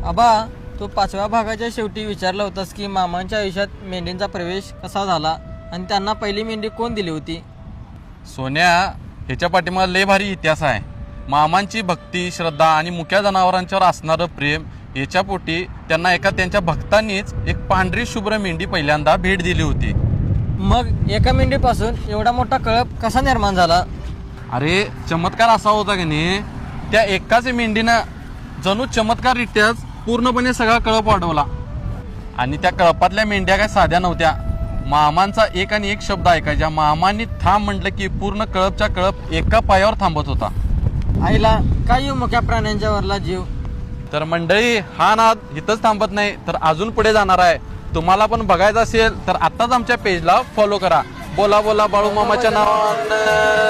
आबा, तू 5व्या भागाच्या शेवटी विचारलं होतास की मामांच्या आयुष्यात मेंढींचा प्रवेश कसा झाला आणि त्यांना पहिली मेंढी कोण दिली होती. सोन्या, ह्याच्या पाठीमागे लय भारी इतिहास आहे. मामांची भक्ती, श्रद्धा आणि मुक्या जनावरांच्यावर असणारं प्रेम याच्या पोटी त्यांना एका त्यांच्या भक्तांनीच एक पांढरी शुभ्र मेंढी पहिल्यांदा भेट दिली होती. मग एका मेंढीपासून एवढा मोठा कळप कसा निर्माण झाला. अरे, चमत्कार असा होता की नाही, त्या एकाच मेंढीनं जणू चमत्काररित्याच पूर्णपणे सगळा कळप वाढवला. आणि त्या कळपातल्या मेंढ्या काय साध्या नव्हत्या. मामांचा एक आणि एक शब्द ऐकायच्या. मामांनी थांब म्हटलं की पूर्ण कळपच्या कळप एका पायावर थांबत होता. आईला काय येऊ मुक्या प्राण्यांच्या वरला जीव. तर मंडळी, हा नाद इथंच थांबत नाही, तर अजून पुढे जाणार आहे. तुम्हाला पण बघायचं असेल तर आत्ताच आमच्या पेजला फॉलो करा. बोला बोला बाळू मामाच्या नावानं.